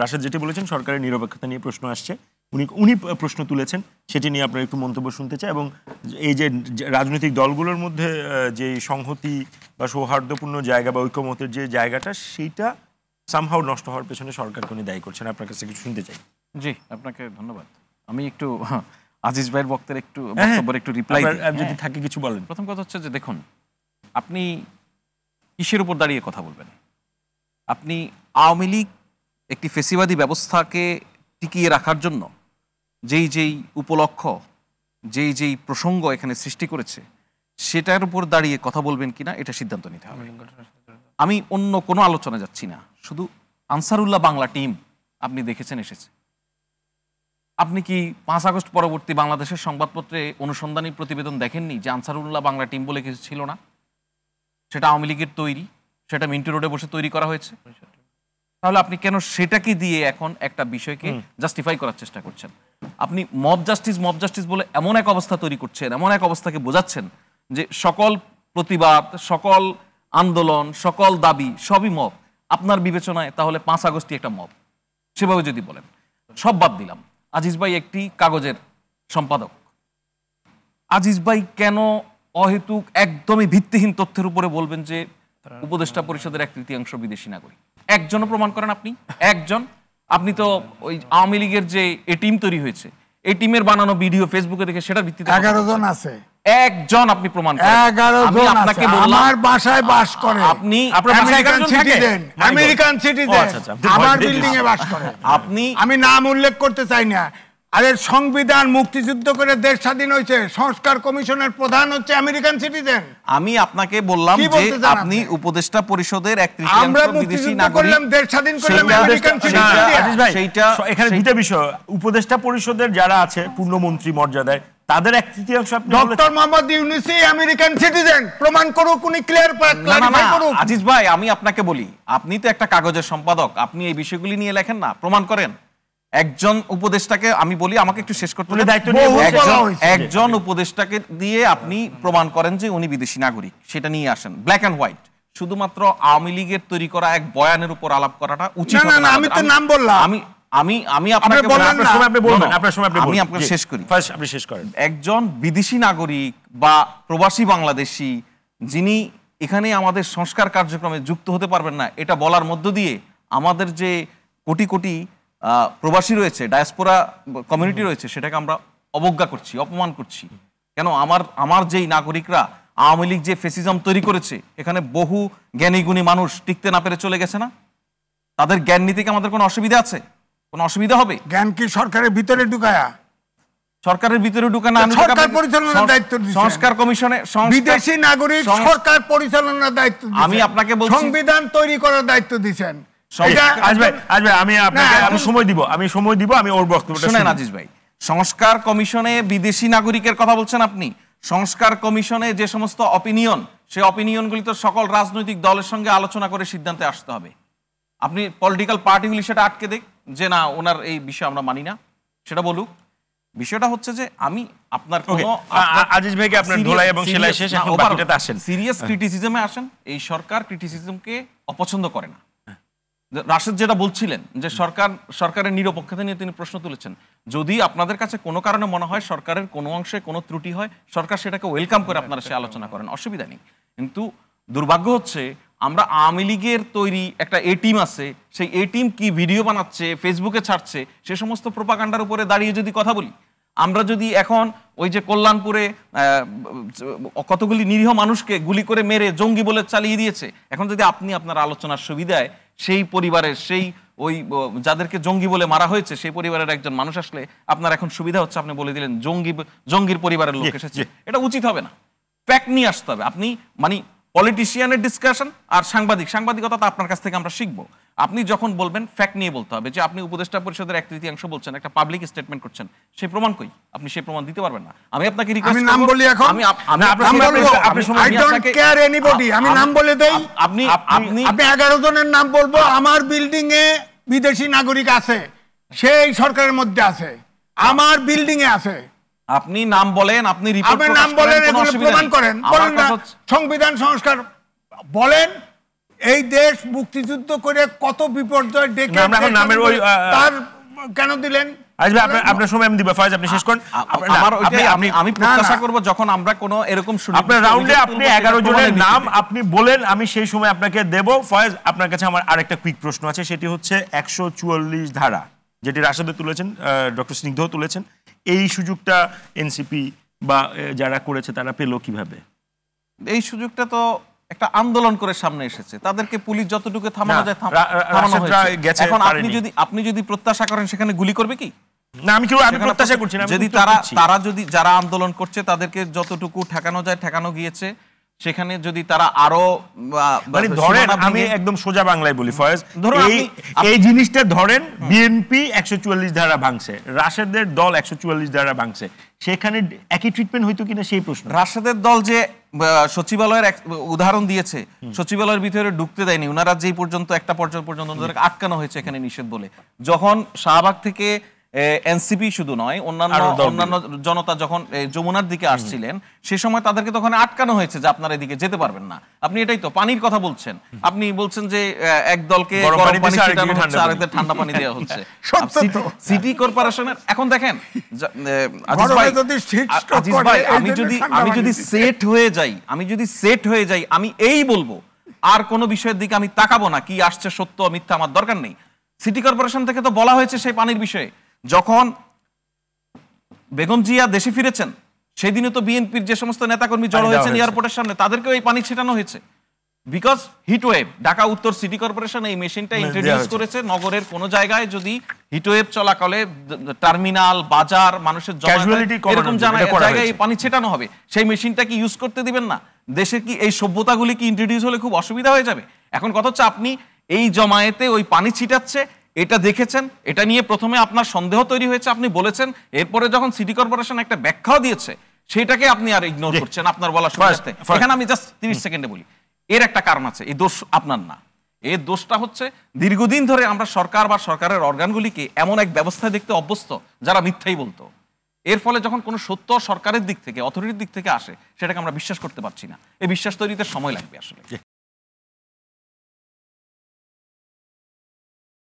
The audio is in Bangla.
রাশেদ যেটি বলেছেন সরকারের নিরপেক্ষতা নিয়ে প্রশ্ন আসছে, উনি প্রশ্ন তুলেছেন, সেটি নিয়ে আপনার একটু মন্তব্য শুনতে চাই। এবং এই যে রাজনৈতিক দলগুলোর মধ্যে যে সংহতি বা সৌহার্দ্যপূর্ণ জায়গা বা ঐকমত্যের যে জায়গাটা, সেইটা সামহাও নষ্ট হওয়ার পেছনে সরকারকে উনি দায়ী করছেন। আপনার কাছে কিছু শুনতে চাই। জি, আপনাকে ধন্যবাদ। আমি একটু আজিজ ভাইয়ের বক্তব্যের একটু রিপ্লাই যদি থাকে কিছু বলেন। প্রথম কথা হচ্ছে যে দেখুন, আপনি কিসের উপর দাঁড়িয়ে কথা বলবেন? আপনি আওয়ামী লীগ একটি ফেসিবাদী ব্যবস্থাকে টিকিয়ে রাখার জন্য যেই উপলক্ষ, যেই প্রসঙ্গ এখানে সৃষ্টি করেছে, সেটার উপর দাঁড়িয়ে কথা বলবেন কিনা এটা সিদ্ধান্ত নিতে হবে। আমি অন্য কোনো আলোচনা যাচ্ছি না। শুধু আনসারুল্লাহ বাংলা টিম আপনি দেখেছেন এসেছে। আপনি কি 5 আগস্ট পরবর্তী বাংলাদেশের সংবাদপত্রে অনুসন্ধানী প্রতিবেদন দেখেননি যে আনসারুল্লাহ বাংলা টিম বলে কিছু ছিল না? সেটা আওয়ামী লীগের তৈরি, সেটা মিন্টু রোডে বসে তৈরি করা হয়েছে। তাহলে আপনি কেন সেটাকে দিয়ে এখন একটা বিষয়কে জাস্টিফাই করার চেষ্টা করছেন? আপনি মব জাস্টিস বলে এমন এক অবস্থা তৈরি করছেন, এমন এক অবস্থাকে বোঝাচ্ছেন যে সকল প্রতিবাদ, সকল আন্দোলন, সকল দাবি সবই মব। আপনার বিবেচনায় তাহলে 5 আগস্টই একটা মব, সেভাবে যদি বলেন। সব বাদ দিলাম, আজিজ ভাই একটি কাগজের সম্পাদক। আজিজ ভাই কেন অহেতুক একদমই ভিত্তিহীন তথ্যের উপরে বলবেন যে উপদেষ্টা পরিষদের 1/3 বিদেশি নাগরিক? একজনও প্রমাণ করেন আপনি? একজন? আপনি তো ওই আওয়ামী লীগের যে এই টিম তৈরি হয়েছে, এই টিমের বানানো ভিডিও ফেসবুকে দেখে সেটার ভিত্তিতে 11 জন আছে। একজন আপনি প্রমাণ করেন? 11 আমি জন আপনাকে আছে। বললাম আমার বাসায় বাস করে। আপনি আপনার বাসায় 11 জন থাকে? আমেরিকান সিটিজেন আমার বিল্ডিং এ বাস করে। আমি নাম উল্লেখ করতে চাই না। আরে সংবিধান, মুক্তিযুদ্ধ করে দেশ স্বাধীন হয়েছে, সংস্কার কমিশনের প্রধান হচ্ছে আমেরিকান সিটিজেন। আমি আপনাকে বললাম যে আপনি উপদেষ্টা পরিষদের 1/3 বিদেশি নাগরিক। করলাম, দেশ স্বাধীন করলাম আমেরিকান সিটিজেন। সেইটা এখানে দুটো বিষয়। উপদেষ্টা পরিষদের যারা আছে পূর্ণমন্ত্রী মর্যাদায়, তাদের 1/3 আপনি ডক্টর মোহাম্মদ ইউনূসী আমেরিকান সিটিজেন। প্রমাণ করুক, উনি ক্লিয়ারিফাই করুক। আজিজ ভাই, আমি আপনাকে বলি, আপনি তো একটা কাগজের সম্পাদক, আপনি এই বিষয়গুলি নিয়ে লেখেন না, প্রমাণ করেন। একজন উপদেষ্টাকে আমি বলি, আমাকে একটু শেষ করতে দায়িত্ব নিয়ে, একজন উপদেষ্টাকে দিয়ে আপনি প্রমাণ করেন যে উনি বিদেশি নাগরিক, সেটা নিয়ে আসেন ব্ল্যাক এন্ড হোয়াইট। শুধুমাত্র আওয়ামী লীগের তৈরি করা এক বয়ানের উপর আলাপ করাটা উচিত হবে না। আমি তো নাম বললাম। আমি আপনাকে আমি আপনাকে শেষ করি, আপনি শেষ করেন। একজন বিদেশি নাগরিক বা প্রবাসী বাংলাদেশি যিনি এখানে আমাদের সংস্কার কার্যক্রমে যুক্ত হতে পারবেন না, এটা বলার মধ্য দিয়ে আমাদের যে কোটি কোটি প্রবাসী রয়েছে, ডায়াসপোরা কমিউনিটি রয়েছে, সেটাকে আমরা অবজ্ঞা করছি, অপমান করছি। কেন? আমার যেই নাগরিকরা আওয়ামী লীগ যে ফেসিজম তৈরি করেছে, এখানে বহু জ্ঞানী গুণী মানুষ টিকতে না পেরে চলে গেছে না? তাদের জ্ঞান নিতে কি আমাদের কোনো অসুবিধা আছে? কোনো অসুবিধা হবে? জ্ঞান কি সরকারের ভিতরে ঢুকায়া? সরকারের ভিতরে ঢুকানো, সরকার পরিচালনার দায়িত্ব দিয়েছে সংস্কার কমিশনে। বিদেশি নাগরিক সরকার পরিচালনার দায়িত্ব দিয়েছে। আমি আপনাকে বলছি, সংবিধান তৈরি করার দায়িত্ব দিয়েছেন। আমি সময় দিব, আমি ওর বক্তব্য শুনেন। আজিজ ভাই, সংস্কার কমিশনে বিদেশি নাগরিকের কথা বলছেন আপনি। সংস্কার কমিশনে যে সমস্ত অপিনিয়ন, সেই অপিনিয়নগুলি তো সকল রাজনৈতিক দলের সঙ্গে আলোচনা করে সিদ্ধান্তে আসতে হবে। আপনি পলিটিক্যাল পার্টিগুলি সেটা আটকে দেখ যে না, ওনার এই বিষয় আমরা মানি না, সেটা বলুক। বিষয়টা হচ্ছে যে আমি আপনার আজিজ ভাইকে আপনার ধোলাই এবং সেলাই শেষ, এখন বাকিটাতে আসেন। সিরিয়াস ক্রিটিসিজমে আসেন। এই সরকার ক্রিটিসিজমকে অপছন্দ করে না। রাশেদ যেটা বলছিলেন যে সরকারের নিরপেক্ষতা নিয়ে তিনি প্রশ্ন তুলেছেন। যদি আপনাদের কাছে কোনো কারণে মনে হয় সরকারের কোনো অংশে কোনো ত্রুটি হয়, সরকার সেটাকে ওয়েলকাম করে আপনারা সে আলোচনা করেন, অসুবিধা নেই। কিন্তু দুর্ভাগ্য হচ্ছে আমরা আওয়ামী লীগের তৈরি একটা এ টিম আছে, সেই এ টিম কি ভিডিও বানাচ্ছে, ফেসবুকে ছাড়ছে, সে সমস্ত প্রোপাগান্ডার উপরে দাঁড়িয়ে যদি কথা বলি, আমরা যদি এখন ওই যে কল্যাণপুরে কতগুলি নিরীহ মানুষকে গুলি করে মেরে জঙ্গি বলে চালিয়ে দিয়েছে, এখন যদি আপনি আপনার আলোচনার সুবিধায় সেই পরিবারের, সেই ওই যাদেরকে জঙ্গি বলে মারা হয়েছে, সেই পরিবারের একজন মানুষ আসলে আপনার এখন সুবিধা হচ্ছে, আপনি বলে দিলেন জঙ্গির পরিবারের লোক এসেছে, এটা উচিত হবে না। ফ্যাক্ট নিয়ে আসতে হবে। আপনি মানে পলিটিশিয়ানের ডিসকাশন আর সাংবাদিকতা তো আপনার কাছ থেকে আমরা শিখবো। আপনি যখন বলবেন ফ্যাক্ট নিয়ে বলতে হবে। যে আপনি উপদেষ্টা পরিষদের 1/3 বলছেন, একটা পাবলিক স্টেটমেন্ট করছেন, সেই প্রমাণ কই? আপনি সেই প্রমাণ দিতে পারবেন না। আমি আপনাকে রিকোয়েস্ট করব, আমি নাম বলি এখন, আমি নাম বলে দেই, আপনি 11 জনের নাম বলবো। আমার বিল্ডিং এ বিদেশি নাগরিক আছে, সেই সরকারের মধ্যে আছে, আমার বিল্ডিং এ আছে। আপনি নাম বলেন, আপনি রিপোর্ট নাম বলেন, এগুলো প্রমাণ করেন। বলেন না সংবিধান সংস্কার বলেন, এই দেশ মুক্তিযুদ্ধ করে কত বিপর্যয় ডেকে নামের ওই তার কেন দিলেন? আপনার সময় আমি দিব, ফয়েজ আপনি শেষ করুন। আমি প্রত্যাশা করব যখন আমরা কোনো এরকম আপনার রাউন্ডে আপনি 11 জনের নাম আপনি বলেন, আমি সেই সময় আপনাকে দেব। ফয়েজ, আপনার কাছে আমার আরেকটা কুইক প্রশ্ন আছে, সেটি হচ্ছে 144 ধারা, যেটি রাশেদও তুলেছেন, ডক্টর স্নিগ্ধও তুলেছেন, এই সুযোগটা এনসিপি বা যারা করেছে তারা পেল কিভাবে? এই সুযোগটা তো একটা আন্দোলন করে সামনে এসেছে, তাদেরকে পুলিশ যতটুকু থামানো যায় থামানো হয়েছে। এখন আপনি যদি প্রত্যাশা করেন সেখানে গুলি করবে কি? না, আমি প্রত্যাশা করছি না। যদি তারা যদি যারা আন্দোলন করছে তাদেরকে যতটুকু ঠেকানো যায় ঠেকানো গিয়েছে, সেখানে যদি তারা আরো ধরেন, আমি একদম সোজা বাংলায় বলি ফয়েজ, এই জিনিসটা ধরেন বিএনপি 144 ধারা ভাঙছে, রাশেদের দল 144 ধারা ভাঙছে, সেখানে একই ট্রিটমেন্ট হইতো কিনা সেই প্রশ্ন। রাশেদের দল যে সচিবালয়ের উদাহরণ দিয়েছে, সচিবালয়ের ভিতরে ঢুকতে দেয়নি, ওনারা যেই পর্যন্ত একটা পর্যায় পর্যন্ত আটকানো হয়েছে এখানে নিষেধ বলে। যখন শাহবাগ থেকে এনসিপি শুধু নয় অন্যান্য জনতা যখন যমুনার দিকে আসছিলেন, সে সময় তাদেরকে তখন আটকানো হয়েছে যে আপনারা এদিকে যেতে পারবেন না। আপনি এটাই তো পানির কথা বলছেন, আপনি বলছেন যে এক দলকে গরম পানি ছিটানো হচ্ছে, আরেকদের ঠান্ডা পানি দেওয়া হচ্ছে। সিটি কর্পোরেশনের এখন দেখেন আজিজ ভাই, আমি যদি সেট হয়ে যাই আমি এই বলবো, আর কোন বিষয়ের দিকে আমি তাকাবো না, কি আসছে সত্য মিথ্যা আমার দরকার নেই। সিটি কর্পোরেশন থেকে তো বলা হয়েছে সেই পানির বিষয়ে, যখন বেগম জিয়া দেশে ফিরেছেন সেদিনও তো বিএনপির যে সমস্ত নেতাকর্মী জড়ো হয়েছেন এয়ারপোর্টের সামনে, তাদেরকেও এই পানি ছেটানো হয়েছে। বিকজ হিটওয়েভ, ঢাকা উত্তর সিটি কর্পোরেশন এই মেশিনটা ইন্ট্রোডিউস করেছে। নগরের কোন জায়গায় যদি হিটওয়েভ চলাকালে টার্মিনাল, বাজার, মানুষের এরকম জায়গায় এই পানি ছেটানো হবে, সেই মেশিনটা কি ইউজ করতে দিবেন না? দেশের কি এই সভ্যতাগুলি কি ইন্ট্রোডিউস হলে খুব অসুবিধা হয়ে যাবে? এখন কথা হচ্ছে, আপনি এই জমায়েতে ওই পানি ছিটাচ্ছে এটা দেখেছেন, এটা নিয়ে প্রথমে আপনার সন্দেহ তৈরি হয়েছে, আপনি বলেছেন, এরপরে যখন সিটি কর্পোরেশন একটা ব্যাখ্যাও দিয়েছে সেটাকে আপনি আর ইগনোর করছেন আপনার বলার সুবিধার্থে। এখানে আমি জাস্ট 30 সেকেন্ডে বলি, এর একটা কারণ আছে, এই দোষ আপনার না, এর দোষটা হচ্ছে দীর্ঘদিন ধরে আমরা সরকার বা সরকারের অর্গানগুলিকে এমন এক ব্যবস্থায় দেখতে অভ্যস্ত যারা মিথ্যাই বলতো। এর ফলে যখন কোনো সত্য সরকারের দিক থেকে, অথরিটির দিক থেকে আসে, সেটাকে আমরা বিশ্বাস করতে পারছি না। এই বিশ্বাস তৈরিতে সময় লাগবে আসলে।